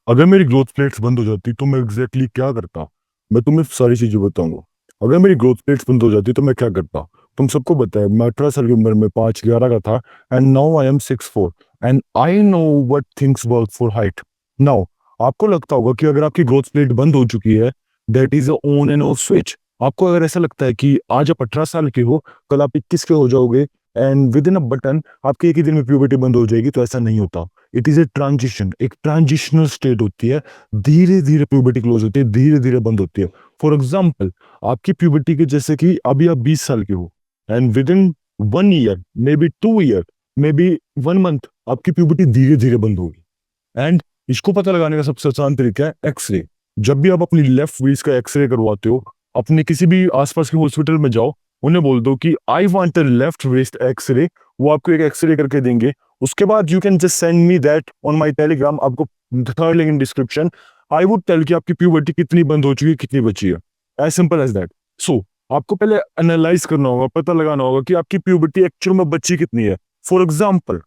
अगर मेरी growth plates बंद हो जाती तो मैं एग्जैक्टली क्या करता? मैं तुम्हें सारी चीजें बताऊंगा। अगर मेरी ग्रोथ प्लेट्स बंद हो जाती तो मैं क्या करता? तुम सबको पता है मैं 18 साल की उम्र में 5'11" का था and now I am 6'4" and I know what things work for height. Now आपको लगता होगा कि अगर आपकी ग्रोथ प्लेट बंद हो चुकी है, that is on end off switch. आपको अगर ऐसा लगता है कि आज आप 18 साल के हो, कल आप 21 के हो जाओगे and with in a button आपकी एक ही दिन में प्यूबर्टी बंद हो जाएगी, तो ऐसा नहीं होता। इट इज ए ट्रांजिशन, एक ट्रांजिशनल स्टेट होती है। धीरे धीरे प्यूबर्टी क्लोज होती है, धीरे धीरे बंद होती है। फॉर एग्जाम्पल, आपकी प्यूबर्टी के जैसे कि अभी आप 20 साल के हो and with in 1 year, may be 2 year, may be 1 month आपकी प्यूबर्टी धीरे धीरे बंद होगी। एंड इसको पता लगाने का सबसे आसान तरीका है एक्सरे। जब भी आप अपनी लेफ्ट वेज का एक्सरे करवाते हो, अपने किसी भी आसपास के हॉस्पिटल में जाओ, उन्हें बोल दो कि I want a left waist x-ray. वो आपको एक एक्सरे करके देंगे। उसके बाद you can just send me that on my Telegram. आपको third link in description. I would tell कि आपकी प्यूबर्टी कितनी बंद हो चुकी है, कितनी बची है। As simple as that. So आपको पहले एनालाइज करना होगा, पता लगाना होगा कि आपकी प्यूबर्टी एक्चुअल में बची कितनी है। फॉर एग्जाम्पल,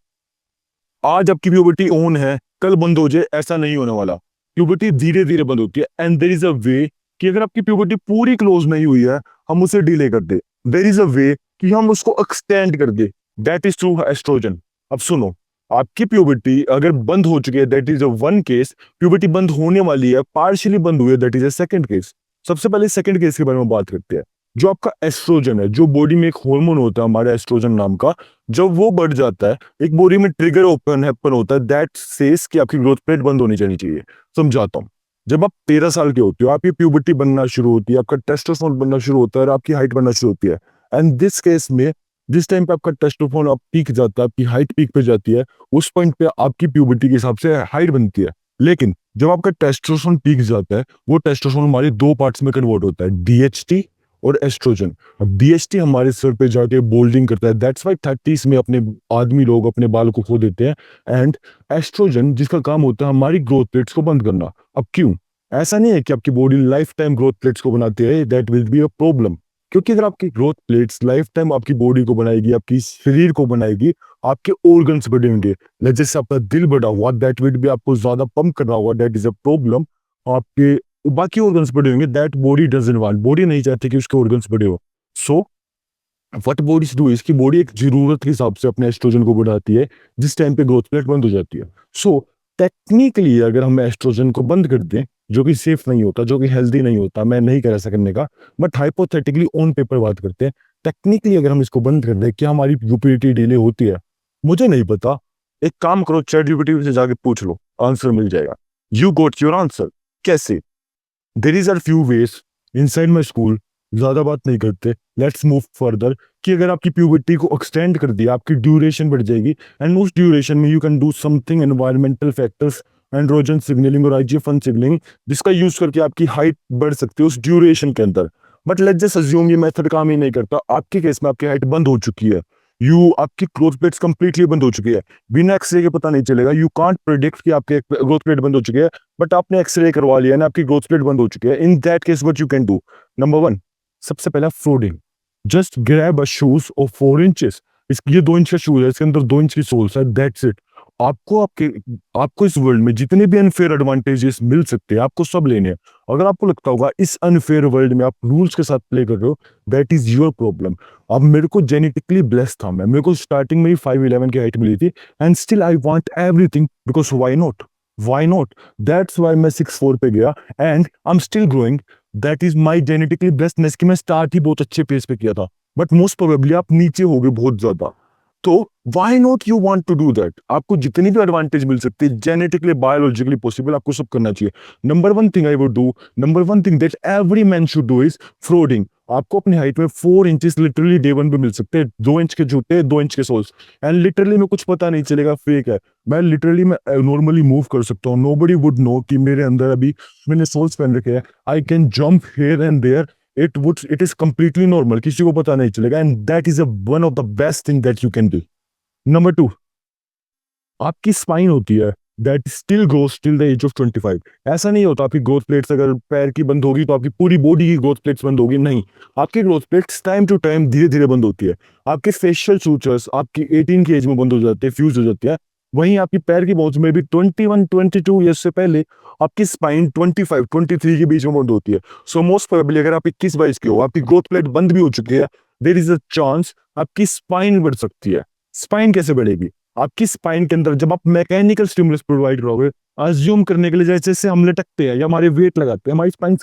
आज आपकी प्यूबर्टी ऑन है, कल बंद हो जाए, ऐसा नहीं होने वाला। प्यूबर्टी धीरे धीरे बंद होती है एंड देयर इज अ वे कि अगर आपकी प्यूबर्टी पूरी क्लोज नहीं हुई है, हम उसे डिले कर दे। देयर इज अ वे कि हम उसको एक्सटेंड कर दे। That is through estrogen. अब सुनो, आपकी प्यूबर्टी अगर बंद हो चुकी है, that is a one case. Puberty बंद होने वाली है, पार्शियली बंद हुई है, that is a second case. सबसे पहले सेकंड केस के बारे में बात करते हैं। जो आपका एस्ट्रोजन है, जो बॉडी में एक हार्मोन होता है हमारे एस्ट्रोजन नाम का, जब वो बढ़ जाता है, एक बॉडी में ट्रिगर ओपन हैपन होता है दैट सेज कि आपकी ग्रोथ प्लेट बंद होनी चाहिए। समझाता हूँ। जब आप 13 साल के होते हो, आपकी प्यूबर्टी बनना शुरू होती है, आपका टेस्टोस्टेरोन बनना शुरू होता है और आपकी हाइट बनना शुरू होती है। एंड दिस केस में जिस टाइम पे आपका टेस्टोस्टेरोन आप पीक जाता है, आपकी हाइट पीक पे जाती है, उस पॉइंट पे आपकी प्यूबर्टी के हिसाब से हाइट बनती है। लेकिन जब आपका टेस्टोस्टेरोन पीक जाता है, वो टेस्टोस्टेरोन हमारे दो पार्ट्स में कन्वर्ट होता है, डीएचटी और एस्ट्रोजन। अब डीएचटी हमारे सर पे जाके बोल्डिंग करता है, दैट्स व्हाई 30s में अपने आदमी लोग अपने बाल को खो देते हैं। एंड एस्ट्रोजन जिसका काम होता है हमारी ग्रोथ प्लेट्स को बंद करना। अब क्यों? ऐसा नहीं है कि आपकी body life time growth plates को बनाती है, that will be a problem. क्योंकि अगर आपकी ग्रोथ प्लेट्स लाइफ टाइम आपकी बॉडी को बनाएगी, आपकी शरीर को बनाएगी, आपके ऑर्गन्स बढ़ेंगे। जैसे आपका दिल बढ़ा हुआ, दैट विल बी आपको ज्यादा पंप करना होगा, दैट इज अ प्रॉब्लम। आपके बाकी ऑर्गन्स बड़े होंगे, that body doesn't want. Body नहीं चाहती कि उसके ऑर्गन्स बड़े हो। सो व्हाट बॉडीज डू, इसकी बॉडी एक जरूरत के हिसाब से अपने एस्ट्रोजन को बढ़ाती है जिस टाइम पे ग्रोथ प्लेट बंद हो जाती है। सो टेक्निकली अगर हम एस्ट्रोजन को बंद कर दें, जो कि सेफ नहीं होता, जो कि हेल्दी नहीं होता, मैं नहीं कह रहा ऐसा करने का, बट हाइपोथेटिकली ऑन पेपर बात करते हैं। टेक्निकली अगर हम इसको बंद कर दें, क्या हमारी यूपीटी डिले होती है? मुझे नहीं पता। एक काम करो, चैट जीपीटी से जाके पूछ लो, आंसर मिल जाएगा। You got your answer. कैसे? There is are few ways inside my school. ज्यादा बात नहीं करते, लेट्स मूव फर्दर। कि अगर आपकी प्यूबर्टी को एक्सटेंड कर दिया, आपकी ड्यूरेशन बढ़ जाएगी एंड उस ड्यूरेशन में you can do something environmental factors, androgen signalling और आईजीएफ-1 सिग्नलिंग, जिसका यूज करके आपकी हाइट बढ़ सकती है उस ड्यूरेशन के अंदर। बट लेट्स जस्ट अज्यूम ये मेथड काम ही नहीं करता। आपके केस में आपकी हाइट बंद हो चुकी है, आपकी ग्रोथ प्लेट्स कंप्लीटली बंद हो चुकी है, बिना एक्सरे के पता नहीं चलेगा। यू कांट प्रिडिक्ट कि आपके ग्रोथ प्लेट बंद हो चुकी है, बट आपने एक्सरे करवा लिया ना, आपकी ग्रोथ प्लेट बंद हो चुकी है। In that case what you can do? Number one, सबसे पहला फ्रोडिंग। Just grab a shoes of 4 inches. इस ये 2 इंच का शूज है, इसके अंदर 2 इंच की सोल्स है, दैट्स इट। आपको आपके आपको इस वर्ल्ड में जितने भी अनफेयर एडवांटेजेस मिल सकते हैं, आपको सब लेने हैं। अगर आपको लगता होगा इस अनफेयर वर्ल्ड में आप रूल्स के साथ प्ले कर रहे हो, दैट इज योर प्रॉब्लम। अब मेरे को जेनेटिकली ब्लेस्ड था मैं, मेरे को स्टार्टिंग में ही 5'11" की हाइट मिली थी and still I want everything because why not? Why not? That's why मैं 6'4" पे गया and I am still growing. That is my genetically blessedness कि मैं स्टार्ट ही बहुत अच्छे पेस पे किया था। बट मोस्ट प्रोबेबली आप नीचे हो गए बहुत ज्यादा। तो why not you want to do that? आपको जितनी भी एडवांटेज मिल सकती है, जेनेटिकली बायोलॉजिकली पॉसिबल, आपको सब करना चाहिए। Number one thing I would do, number one thing that every man should do is फ्रोडिंग। आपको अपनी हाइट में 4 इंचेस लिटरली डे वन पे मिल सकते हैं। 2 इंच के जूते, 2 इंच के सोल्स, एंड लिटरली में कुछ पता नहीं चलेगा फेक है। मैं लिटरली मैं नॉर्मली मूव कर सकता हूँ, नोबडी वुड नो कि मेरे अंदर अभी मैंने सोल्स पहन रखे हैं। I can jump here and there. It is completely normal, किसी को पता नहीं चलेगा and that is a one of the best thing that you can do. Number two, आपकी स्पाइन होती है that still grows till the age of 25। ऐसा नहीं होता आपकी ग्रोथ प्लेट्स अगर पैर की बंद होगी तो आपकी पूरी बॉडी की ग्रोथ प्लेट्स बंद होगी, नहीं। आपकी growth plates time to time धीरे धीरे बंद होती है। आपके फेशियल सूचर्स आपकी 18 की एज में बंद हो जाते हैं, फ्यूज हो जाते हैं। वहीं आपकी पैर की बोन्स में भी 21-22 ईयर्स से पहले आपकी स्पाइन 25-23 के बीच में बंद होती है। सो मोस्ट प्रोबेबली अगर आप 21-22 के हो, आपकी ग्रोथ प्लेट बंद भी हो चुकी है, देयर इज अ चांस आपकी स्पाइन बढ़ सकती है। स्पाइन कैसे बढ़ेगी? आपकी स्पाइन के अंदर जब आप मैकेनिकल स्टिमुलस प्रोवाइड करोगे, अज्यूम करने के लिए जैसे जैसे हम लटकते हैं या हमारे वेट लगाते हैं, हमारी स्पाइन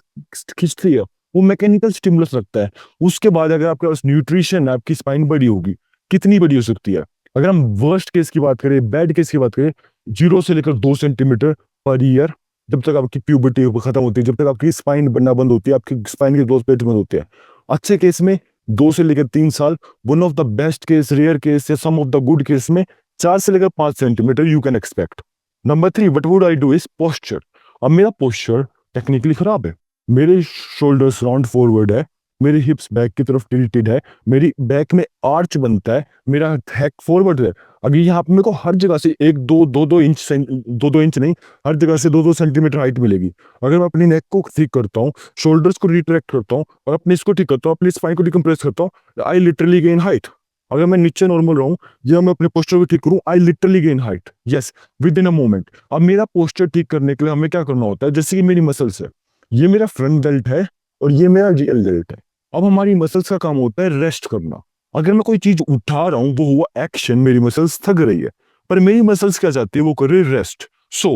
खिंचती है, वो मैकेनिकल स्टिमुलस रखता है। उसके बाद अगर आपके पास न्यूट्रिशन है, आपकी स्पाइन बड़ी होगी। कितनी बड़ी हो सकती है? अगर हम वर्स्ट केस की बात करें, बैड केस की बात करें, 0 से लेकर 2 सेंटीमीटर पर ईयर, जब तक आपकी प्यूबर्टी खत्म होती है, जब तक आपकी स्पाइन बनना बंद होती है, आपकी स्पाइन की ग्रोथ प्लेट बंद होती है। अच्छे केस में 2 से लेकर 3 साल, one of the best case, rare case या some of the good case में 4 से लेकर 5 centimetre you can expect. Number 3, what would I do is posture. अब मेरा पोस्चर टेक्निकली खराब है, मेरे शोल्डर्स राउंड फॉरवर्ड है, मेरी हिप्स बैक की तरफ टिल्टेड है, मेरी बैक में आर्च बनता है, मेरा हैक फॉरवर्ड है। अभी यहाँ पे मेरे को हर जगह से 1-2 इंच 2-2 इंच नहीं, हर जगह से 2-2 सेंटीमीटर हाइट मिलेगी। अगर मैं अपनी नेक को ठीक करता हूँ, शोल्डर्स को रिट्रैक्ट करता हूँ और अपने इसको ठीक करता हूँ, अपनी स्पाइन को डिकम्प्रेस करता हूँ, आई लिटरली गेन हाइट। अगर मैं नीचे नॉर्मल रहूं या मैं अपने पोस्टर को ठीक करूं, I literally gain height, yes, with in a moment. अब मेरा पोस्टर ठीक करने के लिए हमें क्या करना होता है? जैसे कि मेरी मसल्स है, ये मेरा फ्रंट बेल्ट है और ये मेरा रियल बेल्ट है। अब हमारी मसल्स का काम होता है रेस्ट करना। अगर मैं कोई चीज उठा रहा हूं, वो हुआ एक्शन, मेरी मसल्स थक रही है, पर मेरी मसल्स क्या चाहती है? वो कर रही है रेस्ट। सो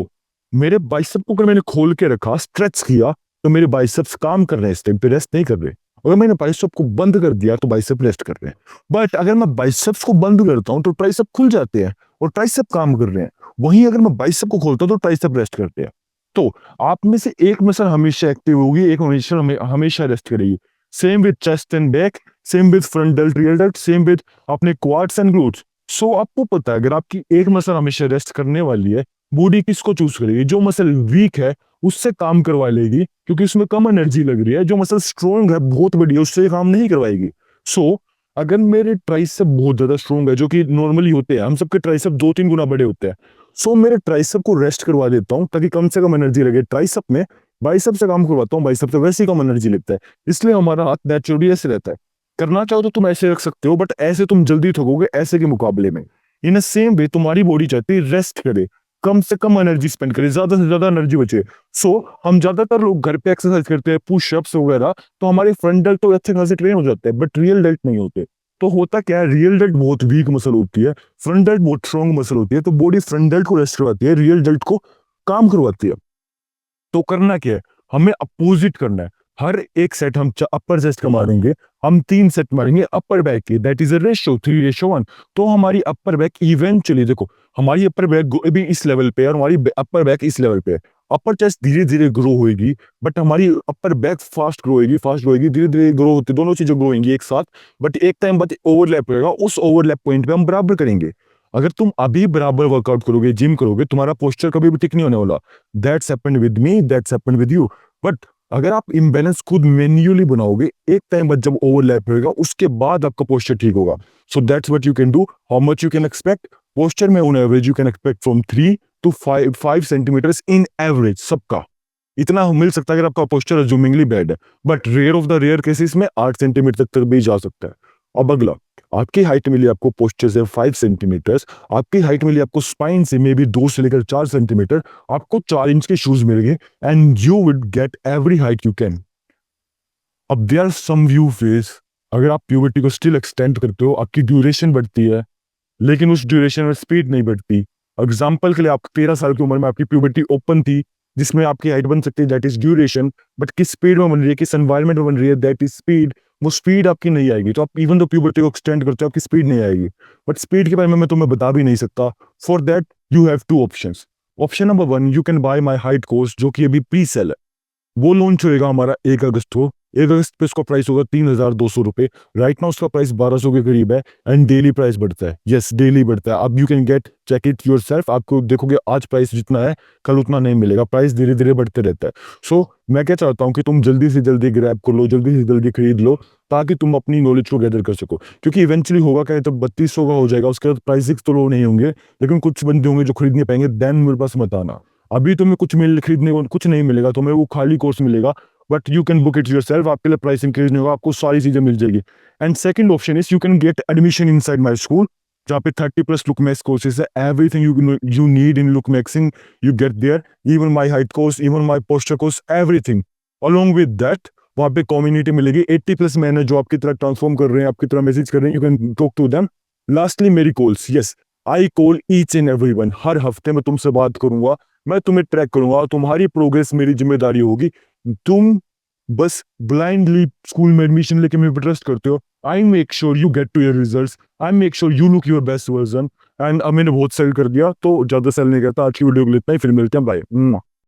मेरे बाइसेप को अगर मैंने खोल के रखा, स्ट्रेच किया, तो मेरे बाइसेप्स काम कर रहे हैं, इस टाइम पे रेस्ट नहीं कर रहे। अगर मैंने बाइसेप को बंद कर दिया तो बाइसेप रेस्ट कर रहे हैं। बट अगर मैं बाइसेप्स को बंद करता हूं तो ट्राइसेप खुल जाते हैं और ट्राइसेप काम कर रहे हैं। वहीं अगर मैं बाइसेप को खोलता हूं तो ट्राइसेप रेस्ट करते हैं। तो आप में से एक मसल हमेशा एक्टिव होगी, एक हमेशा हमेशा रेस्ट करेगी। Same with chest and back, same with front dealt, rear dealt, same with अपने क्वाड्स एंड ग्लूट्स। सो आपको पता है, अगर आपकी एक मसल हमेशा रेस्ट करने वाली है, बॉडी किसको चूज करेगी? जो मसल वीक है उससे काम करवा लेगी, क्योंकि उसमें कम एनर्जी लग रही है। जो मसल स्ट्रॉन्ग है, बहुत बड़ी है, उससे काम नहीं करवाएगी। सो अगर मेरे ट्राइसेप बहुत ज्यादा स्ट्रॉन्ग है, जो कि नॉर्मली होते हैं, हम सबके ट्राइसेप 2-3 गुना बड़े होते हैं, सो मेरे ट्राइसेप को रेस्ट करवा देता हूं ताकि कम से कम एनर्जी लगे ट्राइसेप में। बाइसेप से काम करवाता हूँ, बाइसेप से वैसे ही कम एनर्जी लगता है, इसलिए हमारा हाथ नेचुरली ऐसे रहता है। करना चाहो तो तुम ऐसे रख सकते हो, बट ऐसे तुम जल्दी थकोगे ऐसे के मुकाबले में। इन सेम वे तुम्हारी बॉडी चाहती है रेस्ट करे, कम से कम एनर्जी स्पेंड करे, ज्यादा से ज्यादा एनर्जी बचे। सो हम ज्यादातर लोग घर पे एक्सरसाइज करते हैं, पुशअप्स वगैरह, तो हमारे फ्रंट डेल्ट तो अच्छे खासे ट्रेन हो जाते हैं, बट रियल डेल्ट नहीं होते। तो होता क्या है, रियल डेल्ट बहुत वीक मसल होती है, फ्रंट डेल्ट बहुत स्ट्रॉन्ग मसल होती है, तो बॉडी फ्रंट डेल्ट को रेस्ट करवाती है, रियल डेल्ट को काम करवाती है। तो करना क्या है, हमें अपोजिट करना है। हर एक सेट हम अपर चेस्ट का मारेंगे, हम 3 सेट मारेंगे अपर बैक के, दैट इज अ रेशियो 3:1। तो हमारी अपर बैक इवेंचुअली, देखो हमारी अपर बैक अभी इस लेवल पे है और हमारी अपर बैक इस लेवल पे है। अपर चेस्ट धीरे धीरे ग्रो होगी, बट हमारी अपर बैक फास्ट ग्रो होगी, धीरे धीरे ग्रो होती, दोनों चीजें ग्रो होंगी एक साथ, बट एक टाइम बाद ओवरलैप होगा, उस ओवरलैप पॉइंट पे हम बराबर करेंगे। अगर तुम अभी बराबर वर्कआउट करोगे, जिम करोगे, तुम्हारा पोस्चर कभी भी ठीक नहीं होने वाला। That's happened with me, that's happened with you. But अगर आप इम्बैलेंस खुद मैन्युअली बनाओगे, एक टाइम बाद जब ओवरलैप होगा, उसके बाद आपका पोस्चर ठीक होगा। So that's what you can do. How much you can expect? Posture में on average you can expect from 3 to 5 centimetres in average, सबका इतना मिल सकता है अगर आपका पोस्चर अज्यूमिंगली बैड है। But rare of the rare cases में 8 सेंटीमीटर तक भी जा सकता है। अब अगला, आपकी हाइट मिली आपको पोस्चर से 5 सेंटीमीटर्स, आपकी हाइट मिली आपको स्पाइन से मे बी 2 से लेकर 4 सेंटीमीटर, आपको 4 इंच के शूज मिल गए, and you would get every height you can. अब there are some few phase, अगर आप प्यूबर्टी को स्टिल एक्सटेंड करते हो, आपकी ड्यूरेशन बढ़ती है, लेकिन उस ड्यूरेशन में स्पीड नहीं बढ़ती। एग्जाम्पल के लिए, आप 13 साल की उम्र में आपकी प्यूबर्टी ओपन थी, जिसमें आपकी हाइट बन सकती है, दैट इज ड्यूरेशन, बट किस स्पीड में बन रही है, किस एनवायरमेंट में बन रही है, दैट इज स्पीड। वो स्पीड आपकी नहीं आएगी, तो आप इवन तो प्यूबर्टी को एक्सटेंड करते हो, आपकी स्पीड नहीं आएगी। बट स्पीड के बारे में मैं तुम्हें बता भी नहीं सकता। For that you have 2 options. Option number 1, you can buy my height course, जो कि अभी प्री सेल है। वो लॉन्च होएगा हमारा 1 अगस्त को। 1 अगस्त पे उसका प्राइस होगा 3,200 रुपए। राइट नाउ उसका प्राइस 1200 के करीब है, एंड डेली प्राइस बढ़ता है। यस, डेली बढ़ता है। अब you can get check it yourself. आपको देखोगे आज प्राइस जितना है, कल उतना नहीं मिलेगा, प्राइस धीरे धीरे बढ़ते रहता है। सो मैं क्या चाहता हूँ कि तुम जल्दी से जल्दी ग्रैब कर लो, जल्दी से जल्दी खरीद लो, ताकि तुम अपनी नॉलेज को गैदर कर सको। क्योंकि इवेंचुअली होगा क्या, तो 3200 का हो जाएगा, उसके बाद प्राइसिंग तो लो नहीं होंगे, लेकिन कुछ बंदे होंगे जो खरीद नहीं पाएंगे। देन मेरे पास मत आना। अभी तुम्हें कुछ खरीदने को कुछ नहीं मिलेगा, तुम्हें वो खाली कोर्स मिलेगा, but you can book it yourself. आपके लिए प्राइस इंक्रीज नहीं होगा, आपको सारी चीजें मिल जाएगी। And second option is, you can get admission inside my school. जहाँ पे 30+ लुक मैक्स कोर्सेज है, everything you need in look maxing you get there, even my height course, even my posture course, everything. Along with that वहाँ पे community मिलेगी, 80+ man है जो आपकी तरह ट्रांसफॉर्म कर रहे हैं, आपकी तरह मैसेज कर रहे हैं, you can talk to them. Lastly मेरी calls, yes I call each and everyone, हर हफ्ते मैं तुमसे बात करूंगा, मैं तुम्हें ट्रैक करूंगा, तुम्हारी प्रोग्रेस मेरी जिम्मेदारी होगी। तुम बस ब्लाइंडली स्कूल में एडमिशन लेके मेरे पे ट्रस्ट करते हो, I make sure you get to your results, I make sure you look your best version. And अब मैंने बहुत सेल कर दिया तो ज्यादा सेल नहीं करता, आज की वीडियो को लेते हैं, फिर मिलते हैं, बाय।